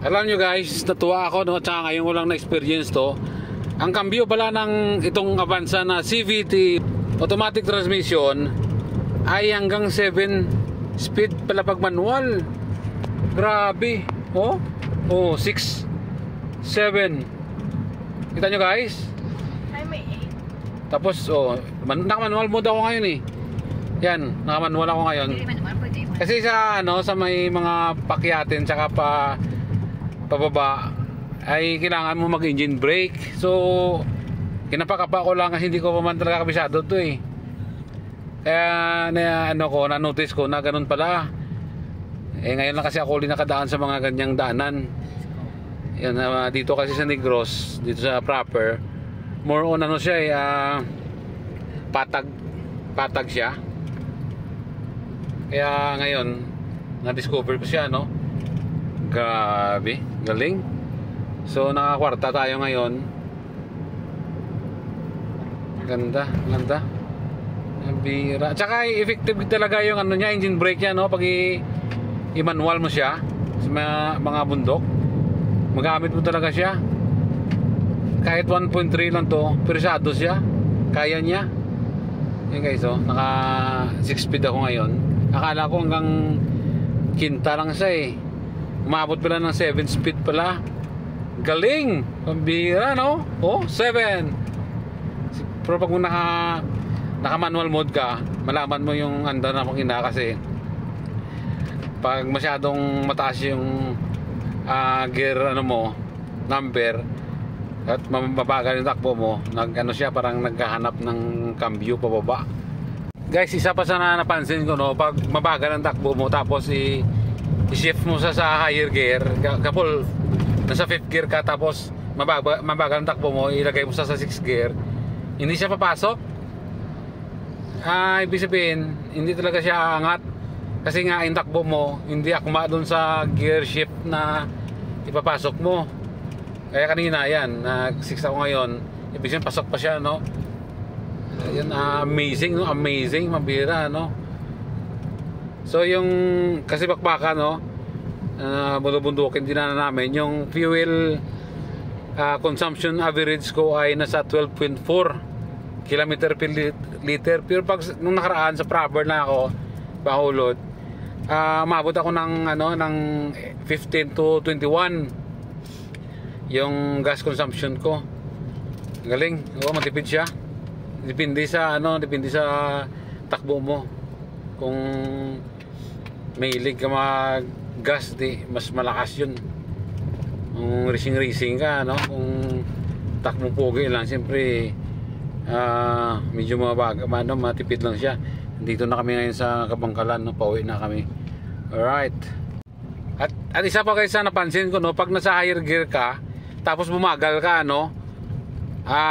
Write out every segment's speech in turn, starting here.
Alam nyo guys, natuwa ako no, tsaka ngayon ko lang na-experience to. Ang kambyo pala ng itong Avanza na CVT automatic transmission ay hanggang 7 speed pala pag manual. Grabe. Oh, 6, 7. Kita nyo guys? Ay, may 8. Tapos, naka-manual mode ako ngayon eh. Yan, naka-manual ako ngayon. Kasi sa may mga pakyatin tsaka pababa ay kailangan mo mag-engine brake. So kinapakapa ko lang kasi hindi ko pa man talaga kabisado to eh. Kaya na-notice ko na ganun pala. Ngayon lang kasi ako ulit nakadaan sa mga ganyang daanan. Yan, dito kasi sa Negros, dito sa proper, more on siya patag siya. Kaya ngayon na-discover ko siya no. Grabe, galing. So nakakwarta tayo ngayon. Ganda. Ang bira. Tsaka effective talaga yung niya, engine brake niya no, pag i-manual mo siya sa mga bundok. Magamit mo talaga siya. Kahit 1.3 lang to, persado siya. Kaya niya. Yan guys, naka 6 speed ako ngayon. Akala ko hanggang kinta lang siya eh. Umabot pala ng 7 speed pala. Galing! Pambira no? 7. Pero pag naka manual mode ka, malaman mo yung anda na makina kasi pag masyadong mataas yung gear number at mabagal yung takbo mo, siya parang naghahanap ng cambio pababa. Guys, isa pa sana napansin ko no, pag mabagal ang takbo mo tapos i-shift mo sa higher gear, kapol nasa 5th gear ka tapos mabagal ang takbo mo, ilagay mo sa 6th gear, hindi siya papasok. Ibig sabihin hindi talaga siya aangat kasi nga yung takbo mo hindi akma dun sa gear shift na ipapasok mo. Kaya kanina yan, nag-6 ako ngayon, ibig sabihin pasok pa siya no. Yan, amazing no, amazing, mabira no. So yung kasi bakbaka no, bundukin din na namin yung fuel consumption average ko ay nasa 12.4 km per liter. Pero pag nung nakaraan sa proper na ako Bacolod, umabot ako ng 15 to 21 yung gas consumption ko. Galing, matipid siya. Depende sa takbo mo. Kung mahilig ka mag-gas, mas malakas yun. Kung racing ka, no? Kung takbo pogi lang, siyempre medyo matipid lang siya. Dito na kami ngayon sa Kabangkalan, no? Pauwi na kami. Alright. At isa pa guys, napansin ko, no? Pag nasa higher gear ka, tapos bumagal ka, no?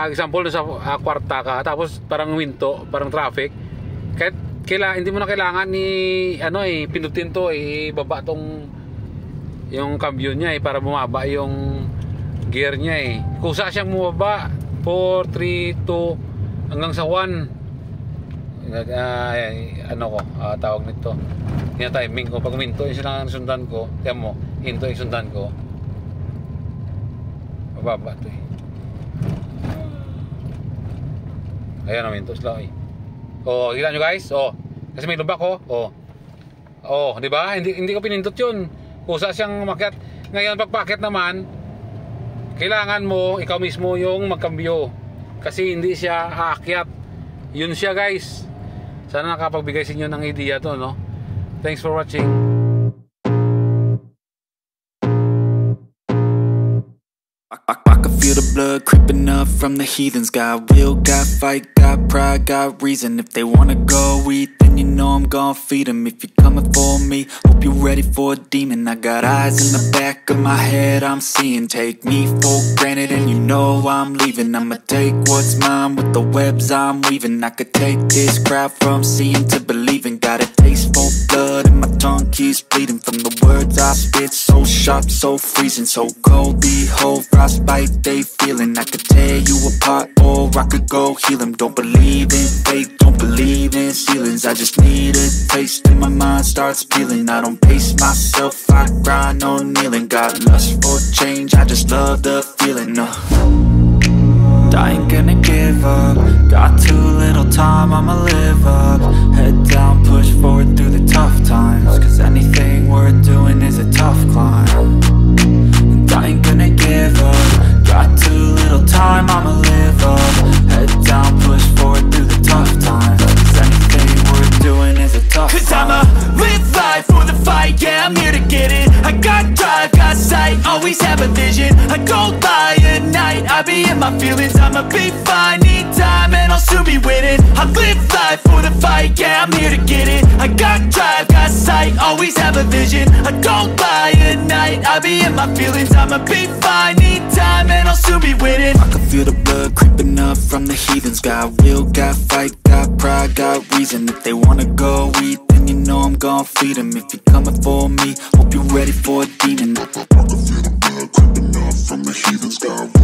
Example, nasa kwarta ka, tapos parang winto, parang traffic, kahit hindi mo na kailangan pinutin to, ibaba tong yung cambio niya para bumaba yung gear niya kusa siyang bumaba 4, 3, 2 hanggang sa 1. Tawag nito, timing ko pag minto yung silang sundan ko, tiyan mo, hinto yung sundan ko, mababa to ayan ang minto slow kita nyo guys, kasi may lubak di ba? Hindi ko pinindot yun, kusa siyang makyat. Ngayon pagpakyat naman, kailangan mo ikaw mismo yung magkambyo kasi hindi siya aakyat. Yun siya guys. Sana nakapagbigay sa inyo ng idea to, no? Thanks for watching. I can feel the blood creeping up from the heathens. Got will, got fight, got pride, got reason. If they wanna go eat, then you know I'm gon' feed them. If you're coming for me, hope you're ready for a demon. I got eyes in the back of my head, I'm seeing. Take me for granted and you know I'm leaving. I'ma take what's mine with the webs I'm weaving. I could take this crowd from seeing to believing. Gotta take taste for blood and my tongue keeps bleeding from the words I spit. So sharp, so freezing, so cold. Behold, frostbite they feeling. I could tear you apart or I could go heal them. Don't believe in fate, don't believe in ceilings. I just need a taste and my mind starts peeling. I don't pace myself, I grind on kneeling. Got lust for change, I just love the feeling. I ain't gonna give up. Got too little time, I'ma live up. Head down, push forward through the tough times, cause anything worth doing is a tough climb. And I ain't gonna give up. Got too little time, I'ma live up. Head down, push forward through the tough times, cause anything worth doing is a tough climb. Cause I'ma live life for the fight, yeah, I'm here to get it. I got drive, got sight, always have a vision. I don't lie at night, I be in my feelings. I'ma be fine, need time and I'll soon be winning. I live life for the fight, yeah, I'm here to get it. I got drive, got sight, always have a vision. I don't lie at night, I be in my feelings. I'ma be fine, need time and I'll soon be winning. I can feel the blood creeping up from the heathens. Got will, got fight, got pride, got reason. If they wanna go eat, then you know I'm gon' feed them. If you're coming for me, hope you're ready for a demon. I can feel the blood creeping up from the heathens. Got